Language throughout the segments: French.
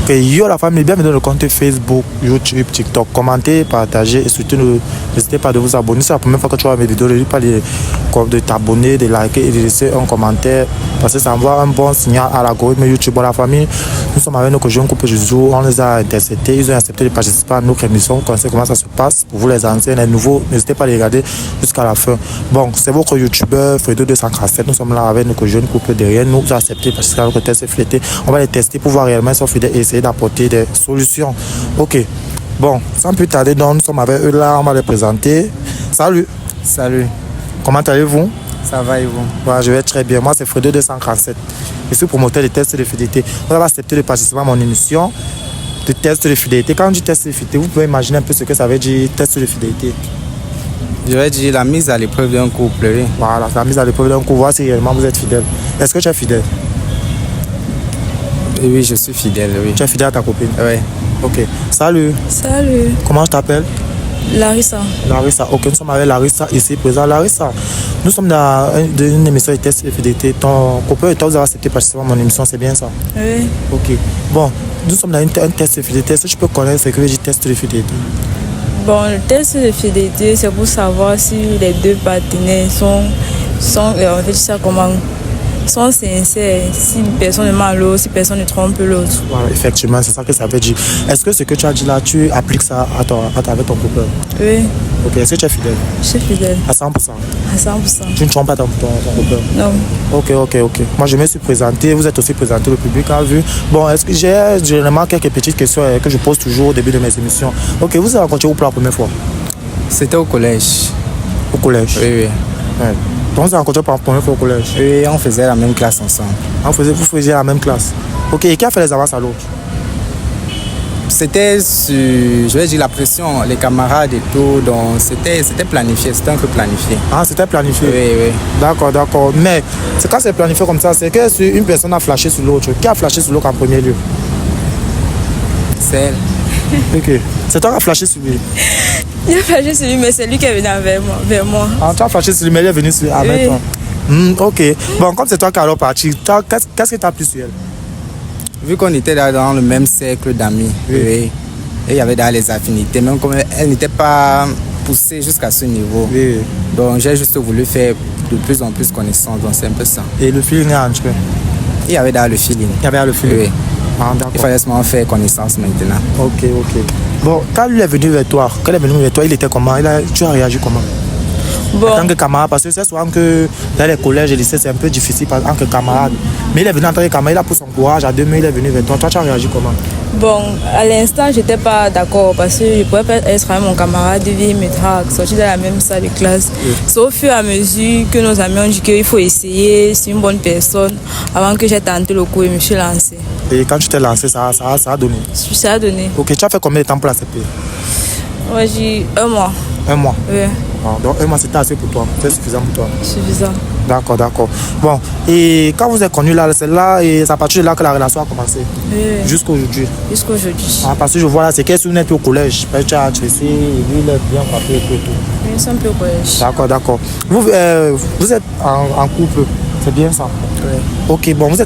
Ok, yo la famille, bienvenue dans le compte Facebook, YouTube, TikTok. Commentez, partagez et surtout n'hésitez pas de vous abonner. C'est la première fois que tu vois mes vidéos, n'hésite pas de t'abonner, de liker et de laisser un commentaire parce que ça envoie un bon signal à l'algorithme YouTube. Bon, la famille, nous sommes avec nos jeunes couples Joujou, on les a interceptés, ils ont accepté de participer à notre émission. Vous connaissez comment ça se passe. Pour vous les anciens, les nouveaux, n'hésitez pas à les regarder jusqu'à la fin. Bon, c'est votre youtubeur Fredo 247. Nous sommes là avec nos jeunes couples derrière nous. Vous acceptez parce que notre test est flété. On va les tester pour voir réellement si on fidèles et essayer d'apporter des solutions. Ok. Bon, sans plus tarder, donc, nous sommes avec eux là. On va les présenter. Salut. Salut. Comment allez-vous? Ça va et vous? Ouais, je vais très bien. Moi, c'est Fredo 247. Je suis promoteur de tests de fidélité. Vous avez accepté de participer à mon émission de tests de fidélité. Quand on dit test de fidélité, vous pouvez imaginer un peu ce que ça veut dire test de fidélité. Je vais dire la mise à l'épreuve d'un couple. Oui. Voilà, la mise à l'épreuve d'un couple. Voir si réellement vous êtes fidèle. Est-ce que tu es fidèle? Oui, je suis fidèle, oui. Tu es fidèle à ta copine? Oui. Ok. Salut. Salut. Comment je t'appelle? Larissa. Larissa. Ok, nous sommes avec Larissa ici présent. Larissa, nous sommes dans une émission de test de fidélité. Ton copain et toi, vous avez accepté de participer à mon émission, c'est bien ça? Oui. Ok. Bon, nous sommes dans un test de fidélité. Est-ce que tu peux connaître ce que veut dire test de fidélité? Bon, le test de fidélité, c'est pour savoir si les deux partenaires sont en fait, ça comment, sont sincères, si personne ne ment l'autre, si personne ne trompe l'autre. Voilà, effectivement, c'est ça que ça veut dire. Est-ce que ce que tu as dit là, tu appliques ça avec ton copain? Oui. Ok, est-ce que tu es fidèle? Je suis fidèle. À 100%? À 100%. Tu ne trompes pas ton copain? Non. Ok. Moi, je me suis présenté. Vous êtes aussi présenté, le public a vu. Bon, est-ce que j'ai généralement quelques petites questions que je pose toujours au début de mes émissions? Ok, vous avez rencontré où pour la première fois? C'était au collège. Au collège? Oui. Ouais. Donc, vous avez rencontré pour la première fois au collège? Oui, on faisait la même classe ensemble. Vous faisiez la même classe? Ok, et qui a fait les avances à l'autre? C'était sur, je vais dire, la pression, les camarades et tout, donc c'était planifié, c'était un peu planifié. Ah, c'était planifié? Oui. D'accord. Mais quand c'est planifié comme ça, c'est que si une personne a flashé sur l'autre, qui a flashé sur l'autre en premier lieu? C'est elle. Ok. C'est toi qui as flashé sur lui? Il a flashé sur lui, mais c'est lui qui est venu vers moi. Ah, tu as flashé sur lui, mais il est venu avec toi? Ok. Bon, comme c'est toi qui as alors parti, qu'est-ce que tu as pris sur elle? Vu qu'on était dans le même cercle d'amis, oui. Et il y avait dans les affinités, même comme elle n'était pas poussée jusqu'à ce niveau. Oui. Donc j'ai juste voulu faire de plus en plus connaissance, donc c'est un peu ça. Et le feeling est entre eux? Il y avait dans le feeling. Il y avait le feeling? Oui. Ah, d'accord. Il fallait seulement faire connaissance maintenant. Ok. Bon, quand lui est venu vers toi, il était comment? Tu as réagi comment? Bon. En tant que camarade, parce que c'est souvent que dans les collèges et lycées, c'est un peu difficile en tant que camarade. Mais il est venu en tant que camarade, il a pris son courage à 2000, il est venu vers toi. Toi, tu as réagi comment? Bon, à l'instant, j'étais pas d'accord parce que je pouvais pas être avec mon camarade, vivre me drague, sortir dans la même salle de classe. Oui. Sauf au fur et à mesure que nos amis ont dit qu'il faut essayer, c'est une bonne personne. Avant que j'ai tenté le coup, je me suis lancée. Et quand tu t'es lancé, ça a donné? Ça a donné. Ok, tu as fait combien de temps pour l'accepter? Moi, j'ai 1 mois. 1 mois? Oui. Ah, donc 1 mois, c'était assez pour toi? C'est suffisant pour toi? Suffisant. D'accord. Bon, et quand vous êtes connus là, c'est là, et c'est à partir de là que la relation a commencé? Oui. Jusqu'aujourd'hui? Jusqu'aujourd'hui. Ah, parce que je vois là, c'est qu'elle est plus au collège. Tu as tressé, lui, il est bien frappé et tout. Oui, c'est un peu au collège. D'accord. Vous êtes en couple, c'est bien ça? Oui. Ok, bon, vous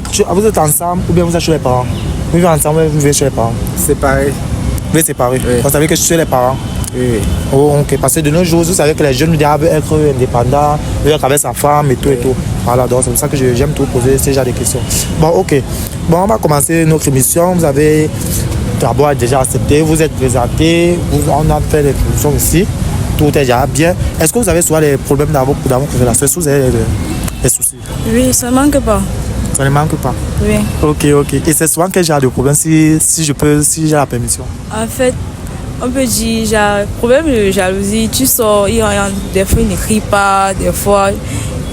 êtes ensemble ou bien vous êtes chez les parents? Vous vivez ensemble ou vous vivez chez les parents? Séparés. Vous êtes séparés? Oui. Vous savez que je suis chez les parents? Oui. Oh, ok, parce que de nos jours, vous savez que les jeunes doivent être indépendants, être avec sa femme et tout et tout. Voilà, donc c'est pour ça que j'aime tout poser ce genre de questions. Bon, ok. Bon, on va commencer notre émission. Vous avez d'abord déjà accepté, vous êtes présenté, on a fait les émissions aussi. Tout est déjà bien. Est-ce que vous avez souvent des problèmes dans vos relations? Est-ce que vous avez des soucis? Oui, ça ne manque pas. Ça ne manque pas? Oui. Ok. Et c'est souvent quel genre de problème si j'ai la permission? En fait, on peut dire, j'ai problème de jalousie. Tu sors, des fois il n'écrit pas, des fois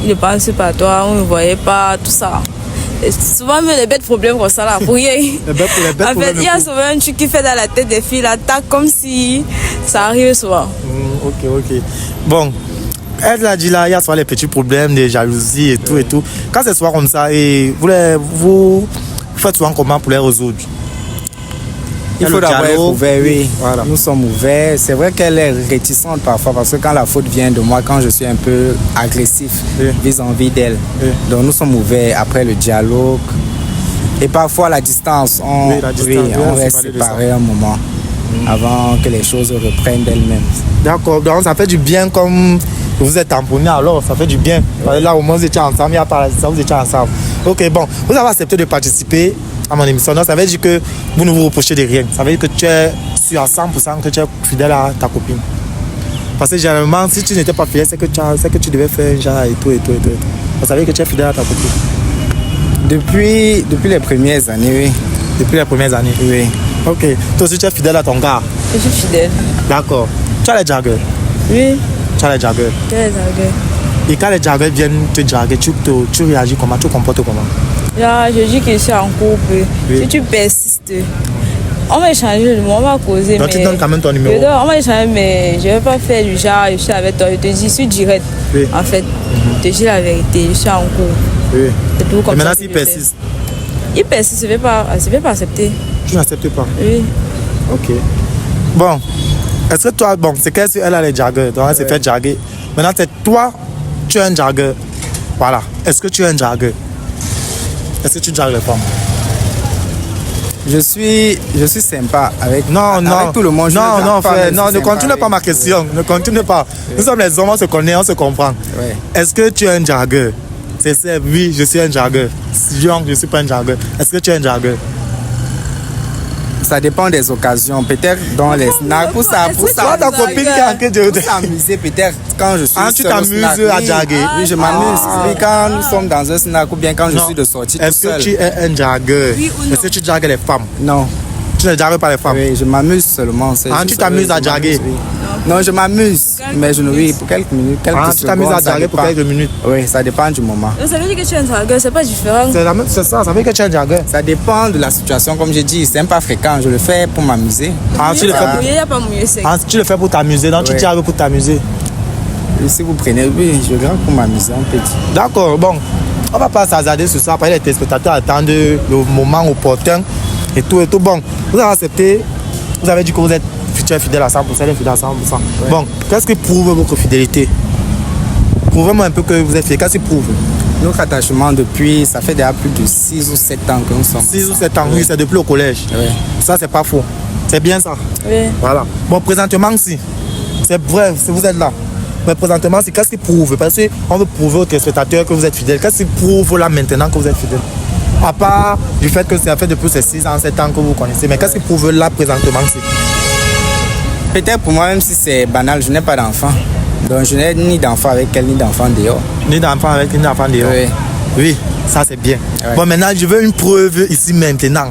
il ne pense pas à toi, on ne voyait pas, tout ça. Et souvent, même les bêtes problèmes comme ça, là, pour rien. En fait, il y a souvent un truc qui fait dans la tête des filles, là, comme si ça arrive souvent. Ok. Bon, elle a dit là, il y a souvent les petits problèmes de jalousie et tout. Quand c'est souvent comme ça, et vous faites souvent comment pour les résoudre? Il faut d'abord être ouvert, oui. Voilà. Nous sommes ouverts. C'est vrai qu'elle est réticente parfois parce que quand la faute vient de moi, quand je suis un peu agressif vis-à-vis d'elle. Donc nous sommes ouverts après le dialogue. Et parfois la distance, on, Oui, la distance, oui, on reste parler de ça. séparés un moment avant que les choses reprennent d'elles-mêmes. D'accord, donc ça fait du bien comme vous êtes tamponnés, alors ça fait du bien. Là, au moins, vous étiez ensemble, il n'y a pas ça, vous étiez ensemble. Ok, bon, vous avez accepté de participer à mon émission. Donc, ça veut dire que vous ne vous reprochez de rien. Ça veut dire que tu es sûr à 100% que tu es fidèle à ta copine. Parce que généralement, si tu n'étais pas fidèle, c'est que tu devais faire un genre et tout. Ça veut dire que tu es fidèle à ta copine. Depuis les premières années, oui. Depuis les premières années. Oui. Ok. Toi aussi, tu es fidèle à ton gars. Je suis fidèle. D'accord. Tu as les dragueurs. Oui, Tu as les dragueurs. je les drague. Et quand les dragueurs viennent te draguer, tu réagis comment? Tu te comportes comment? Là, je dis que je suis en couple. Oui. Si tu persistes, on va échanger le mot, on va causer. Donc, tu donnes quand même ton numéro. On va échanger, mais je ne vais pas faire du genre, je suis avec toi. Je te dis, je suis direct. Oui. En fait, je te dis la vérité, je suis en couple. Oui. C'est tout comme Et maintenant, ça s'il que je persiste, fais. Il persiste, je ne vais pas accepter. tu n'acceptes pas. Oui. Ok. Bon. Est-ce que toi, bon, c'est qu'elle elle a les dragueurs, donc elle s'est fait draguer. Maintenant, c'est toi, tu es un dragueur. Voilà. Est-ce que tu es un dragueur? Est-ce que tu dragues les femmes? Je suis sympa avec, Non. avec tout le monde. Non, frère, non, ne continue pas ma question. Ne continue pas. Nous sommes les hommes, on se connaît, on se comprend. Ouais. Est-ce que tu es un dragueur? C'est oui, je suis un dragueur. Non, je ne suis pas un dragueur. Est-ce que tu es un dragueur? Ça dépend des occasions. Peut-être dans les snacks. Pour ça, Toi, ta copine qui est en train de... pour s'amuser, peut-être quand je suis Ah, tu seul au t'amuses snack, à oui. draguer. Oui, je m'amuse. Oui, quand nous sommes dans un snack ou bien quand je Non. suis de sortie tout Est-ce que seul. tu es un dragueur? Oui ou non? Est-ce que tu dragues les femmes? Non. Tu ne dragues pas les femmes? Oui, je m'amuse seulement. c'est Ah, juste- tu t'amuses oui, à je draguer? m'amuse, oui. Non, je m'amuse. Mais je ne oui, pour quelques minutes. Quelques Ah, tu t'amuses à secondes, ça draguer pour dépend. quelques minutes. Oui, ça dépend du moment. Ça veut dire que tu es un dragueur, c'est pas différent. C'est ça veut dire que tu es un dragueur. Ça dépend de la situation, comme j'ai dit, c'est pas fréquent. Je le fais pour m'amuser. Ah, tu le fais Il n'y a pas mieux sec. tu le fais pour t'amuser, donc tu Ouais. dragues pour t'amuser. Et si vous prenez, oui, je drague pour m'amuser un petit. D'accord, bon. On va pas s'hazarder sur ça. Après, les téléspectateurs attendent le moment opportun et tout. Bon, vous avez accepté, vous avez dit que vous êtes fidèle à 100%, fidèle à 100%. Ouais. Bon, qu'est-ce qui prouve votre fidélité? Prouvez-moi un peu que vous êtes fidèle. Qu'est-ce qui prouve? Notre attachement depuis, ça fait déjà plus de 6 ou 7 ans que nous sommes 6 ou ensemble. 7 ans, oui, c'est depuis le collège. Ouais. Ça, c'est pas faux. C'est bien ça. Oui. Voilà. Bon, présentement, si. C'est vrai, si vous êtes là. Mais présentement, c'est qu'est-ce qui prouve? Parce qu'on veut prouver aux téléspectateurs que vous êtes fidèle. Qu'est-ce qui prouve là maintenant que vous êtes fidèle? À part du fait que ça fait depuis ces 6 ans, 7 ans que vous connaissez. Mais qu'est-ce qui prouve là présentement? Peut-être pour moi, même si c'est banal, je n'ai pas d'enfant. Donc je n'ai ni d'enfant avec elle, ni d'enfant dehors. Ni d'enfant avec, ni d'enfant dehors. Oui. Oui, ça c'est bien. Ouais. Bon, maintenant, je veux une preuve ici maintenant.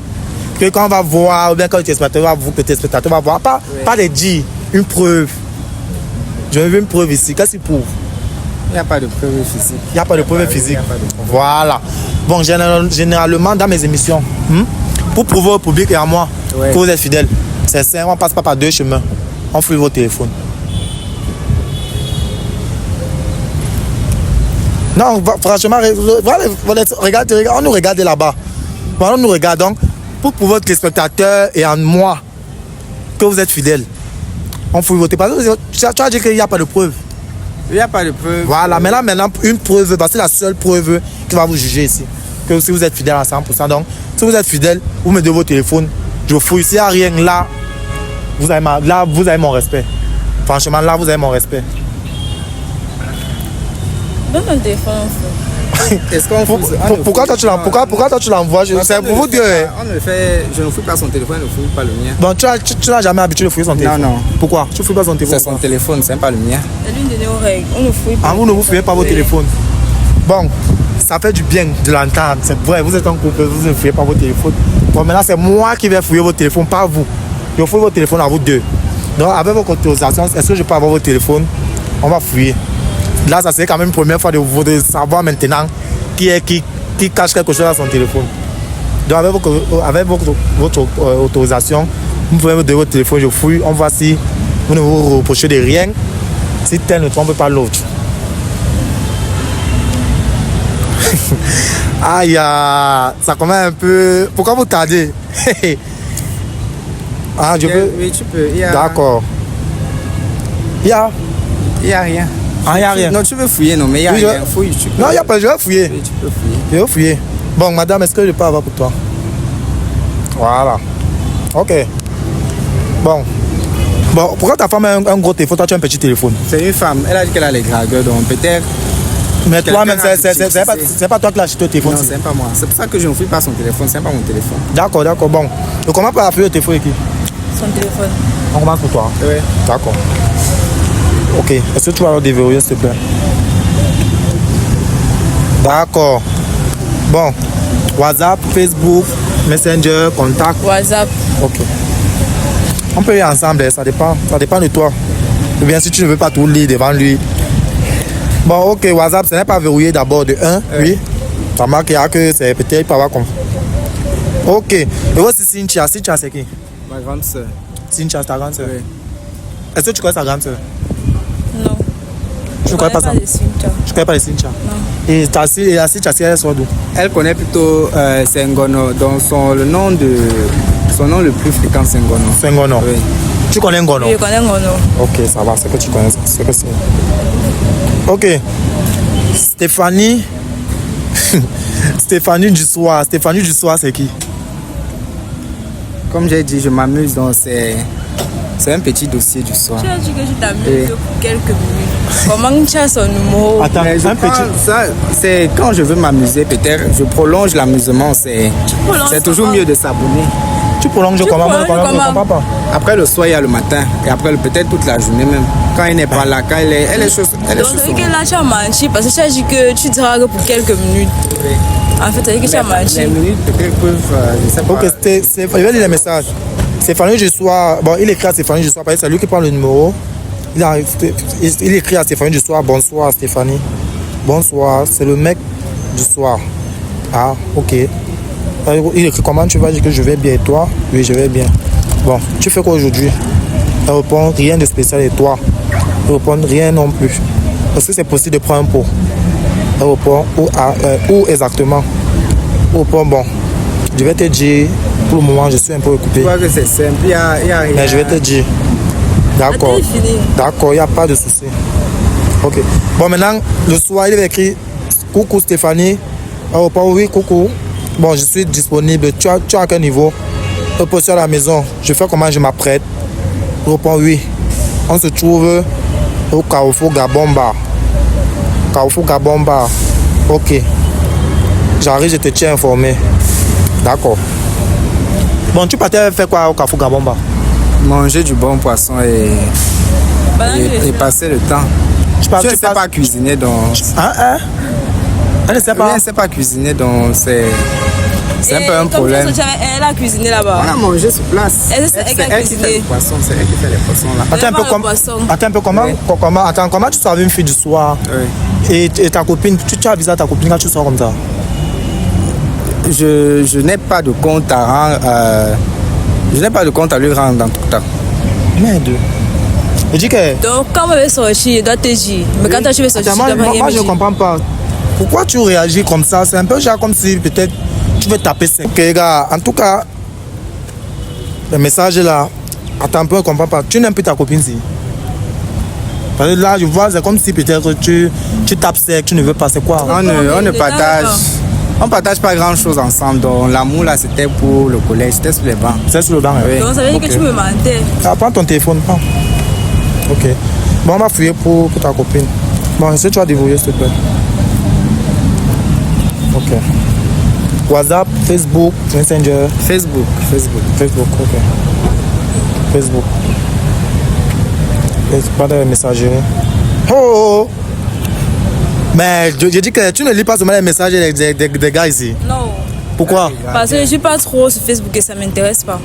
Que quand on va voir, ou bien quand le téléspectateur va voir, pas de dire, une preuve. Je veux une preuve ici. Qu'est-ce qui prouve? Il n'y a pas de preuve physique. Il n'y a pas de preuve physique. Il y a pas de preuve. Voilà. Bon, généralement, dans mes émissions, pour prouver au public et à moi Ouais. que vous êtes fidèle, c'est simple, on ne passe pas par deux chemins. On fouille vos téléphones. Non, franchement, regarde, on nous regarde là-bas. Voilà, on nous regarde donc. Pour prouver aux téléspectateurs et à moi que vous êtes fidèle, on fouille vos téléphones. Tu as dit qu'il n'y a pas de preuve. Il n'y a pas de preuve. Voilà, maintenant, une preuve, parce que c'est la seule preuve qui va vous juger ici. Que si vous êtes fidèle à 100%. Donc, si vous êtes fidèle, vous me donnez vos téléphones, je fouille. S'il n'y a rien là, vous avez mon respect. Franchement, là, vous avez mon respect. Donne ton téléphone. Est-ce qu'on fouille- on ne Pourquoi fouille toi, pas. pourquoi toi tu l'envoies? Parce C'est qu'on pour ne vous le dire. fait pas. On ne le fait, je ne fouille pas son téléphone, je ne fouille pas le mien. Bon, tu n'as jamais habitué de fouiller son téléphone. non. Pourquoi? Tu ne fouilles pas son téléphone. C'est son téléphone, c'est pas le mien. C'est l'une de nos règles. On ne fouille pas. Ah, vous ne vous fouillez pas vos Oui. téléphones. Bon, ça fait du bien de l'entendre. C'est vrai, vous êtes en couple, vous ne fouillez pas vos téléphones. Bon, maintenant, c'est moi qui vais fouiller vos téléphones, pas vous. Je fouille vos téléphones à vous deux. Donc, avec vos autorisations, est-ce que je peux avoir vos téléphones? On va fouiller. Là, ça serait quand même une première fois de savoir maintenant qui cache quelque chose dans son téléphone. Donc, avec votre autorisation, vous pouvez me donner votre téléphone, je fouille, on voit si vous ne vous reprochez de rien, si tel ne trompe pas l'autre. Aïe, ça commence un peu. Pourquoi vous tardez? Ah, je peux. Oui, tu peux. D'accord. Il y a. Il n'y a rien. Ah, il n'y a rien. Non, tu veux fouiller, non, mais il n'y a Oui, rien. Fouille, tu peux. Non, il n'y a pas. Je vais fouiller. Oui, tu peux fouiller. Je vais fouiller. Bon, madame, est-ce que je peux avoir pour toi? Voilà. Ok. Bon. Bon, pourquoi ta femme a un gros téléphone, toi tu as un petit téléphone? C'est une femme, elle a dit qu'elle a les dragueurs, donc peut-être. Mais toi-même, Quelqu'un a c'est pas toi qui l'as acheté au téléphone. Non, c'est pas moi. C'est pour ça que je ne fouille pas son téléphone, c'est pas mon téléphone. D'accord, d'accord. Bon. Donc comment pas appeler le téléphone et qui? Son téléphone. On commence pour toi. Oui. D'accord. Ok. Est-ce que tu vas le déverrouiller, s'il te plaît? D'accord. Bon. WhatsApp, Facebook, Messenger, contact. WhatsApp. Ok. On peut y aller ensemble, ça dépend de toi. Ou bien si tu ne veux pas tout lire devant lui. Bon, ok, WhatsApp, ce n'est pas verrouillé d'abord de 1, oui. Ça marque que c'est peut-être pas avoir comme. Ok. Et aussi Cynthia, c'est qui? Ma grande soeur. Cynthia, c'est ta grande soeur. Oui. Est-ce que tu connais sa grande soeur? Non. Je ne connais pas ça. de Cynthia. Je ne connais pas les Cynthia. Non. Et la Cynthia, elle sort d'où? Elle connaît plutôt Sengono, donc son nom le plus fréquent, c'est Ngono. C'est Ngono. Oui. Tu connais Ngono? Oui, je connais Ngono. Ok, ça va, c'est que tu connais. C'est que c'est. Ok. Stéphanie. Stéphanie du soir. Stéphanie du soir, c'est qui? Comme j'ai dit, je m'amuse, donc c'est un petit dossier du soir. Tu as dit que tu t'amuses Oui. pour quelques minutes. Comment tu as son numéro? Attends, Mais je un prends petit. ça, c'est quand je veux m'amuser, peut-être je prolonge l'amusement, c'est toujours comment? mieux de s'abonner. Tu prolonges Tu comment? prolonges Je ne comment? comprends pas. Après le soir, il y a le matin, et après peut-être toute la journée même. Quand elle n'est pas là, quand elle est sur Donc, ça veut dire que là, tu as menti parce que tu as dit que tu dragues pour quelques minutes. En fait, ça veut dire que tu as menti. Les minutes peut-être peuvent, je sais pas. Ok, je vais lire les messages. Stéphanie du soir. Bon, il écrit à Stéphanie du soir, parce que c'est lui qui prend le numéro. Il écrit à Stéphanie du soir. Bonsoir Stéphanie. Bonsoir, c'est le mec du soir. Ah, ok. Il écrit comment tu vas dire que je vais bien et toi? Oui, je vais bien. Bon, tu fais quoi aujourd'hui? Elle répond rien de spécial et toi? Elle répond rien non plus. Est-ce que c'est possible de prendre un pot? Elle répond où exactement? Elle répond bon. Je vais te dire, pour le moment, je suis un peu occupé. Je vois que c'est simple, il y a rien. Mais je vais te dire. D'accord. Attends, il finit. D'accord, il n'y a pas de souci. Ok. Bon, maintenant, le soir, il va écrire coucou Stéphanie. Elle répond oui, coucou. Bon, je suis disponible. Tu as à quel niveau? Je suis à la maison. Je fais comment je m'apprête. Je réponds oui. On se trouve au Carrefour Gabomba. Carrefour Gabomba. Ok. J'arrive, je te tiens informé. D'accord. Bon, tu partais faire quoi au Carrefour Gabomba? Manger du bon poisson et passer le temps. Je ne sais pas cuisiner, donc. Hein? Elle ne sait Elle pas. ne sait pas cuisiner, donc c'est un peu un problème. Elle a cuisiné là-bas. On a mangé sur place. Elle qui C'est a elle qui fait cuisiné. le poisson, c'est elle qui fait les poissons là. Attends un peu, Vraiment le poisson. attends un peu, comment tu savais une fille du soir? Oui. Et ta copine, tu as avisé à ta copine quand tu sors comme ça? Je n'ai pas de compte à rendre. Je n'ai pas de compte à lui rendre dans tout temps. Merde. Je dis que. Donc, quand on veut sortir, il doit te dire. Mais quand tu veux sortir, Attends, tu dois pas rien moi me je ne dire. comprends pas. Pourquoi tu réagis comme ça? C'est un peu genre comme si peut-être tu veux taper 5. Ok, gars, en tout cas, le message est là. Attends un peu, je ne comprends pas. Tu n'aimes plus ta copine, si? Parce que là, je vois, c'est comme si peut-être tu tapes sec, tu ne veux pas, c'est quoi? On ne partage. On partage pas grand chose ensemble. Donc l'amour là c'était pour le collège, c'était sur les bancs. C'est sur le banc, Oui. Donc, ça veut dire que tu me mentais. Ah, prends ton téléphone, prends. Ok. Bon, on va fouiller pour ta copine. Bon, est-ce que tu vas débrouiller, s'il te plaît? Ok. WhatsApp, Facebook, Messenger. Facebook. Ok. Facebook. Pas de messagerie. Oh! Mais je dis que tu ne lis pas seulement les messages des gars ici. Non. Pourquoi? Parce que je suis pas trop sur Facebook et ça m'intéresse pas.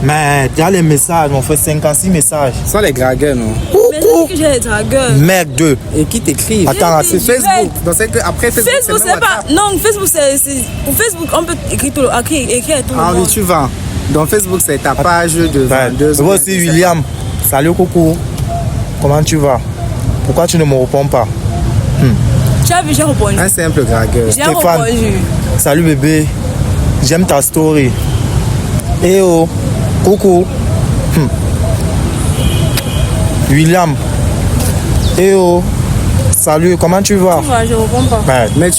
Mais il y a les messages, on fait 56 messages. Ce sont les dragueurs, non? Mais c'est que j'ai des dragueurs. Mec 2. Et qui t'écrivent? Attends, C'est Facebook. Donc c'est que après Facebook, Facebook, c'est pas. Non, Facebook, c'est. Pour Facebook, on peut écrire tout à tout le Ah oui, monde. tu vends. Donc Facebook, c'est ta page de vendeuse. Je vois aussi William. Salut, coucou. Comment tu vas? Pourquoi tu ne me réponds pas? Tu as vu, j'ai répondu. Un simple dragueur. J'ai Stéphane. répondu. Salut bébé. J'aime ta story. Eh oh. Coucou. William. Eh oh. Salut, comment tu vas? Tu vois, je réponds pas. Ouais. Mais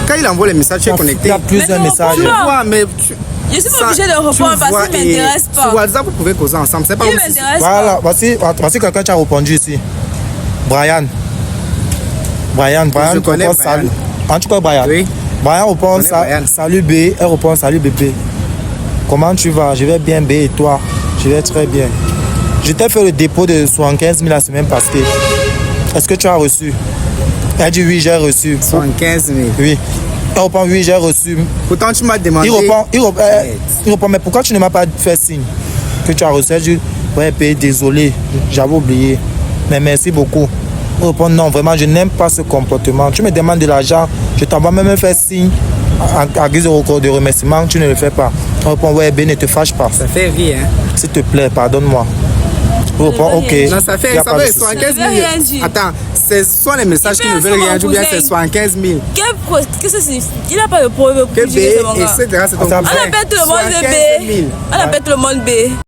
quand il envoie les messages, tu es connecté. Il y a plusieurs Mais non, messages. Tu vois, mais Je suis pas obligée de répondre parce qu'il ne m'intéresse pas. Sur WhatsApp, vous pouvez causer ensemble. C'est pas Il m'intéresse Voilà, pas. voici quelqu'un qui a répondu ici. Brian. Je connais répond Brian. salut. Ah, tu connais Brian? Oui. Brian répond Je connais Brian. salut B. Elle répond salut bébé. Comment tu vas? Je vais bien B et toi? Je vais très bien. Je t'ai fait le dépôt de 75 000 la semaine passée. Est-ce que tu as reçu? Elle dit oui, j'ai reçu. 75 000. Oui. Elle répond oui, j'ai reçu. Pourtant, tu m'as demandé. Il répond, mais pourquoi tu ne m'as pas fait signe que tu as reçu? Elle dit, ouais, P, désolé, j'avais oublié. Mais merci beaucoup. Il répond, non, vraiment, je n'aime pas ce comportement. Tu me demandes de l'argent, je t'envoie même faire signe à guise de remerciement, tu ne le fais pas. Il répond, ouais, B, ne te fâche pas. Ça fait rire, hein. S'il te plaît, pardonne-moi. Il répond, ok. Non, ça fait y a pas de souci. 75 Je veux rien 000. dire. Attends, ce sont les messages qui ne veulent rien dire, ou bien c'est 75 000. Qu'est-ce que c'est? Il n'a pas de problème Que pour B, dire que c'est mon gars. etc. C'est ton On On appelle tout le monde B. 75 000. On appelle tout le monde B.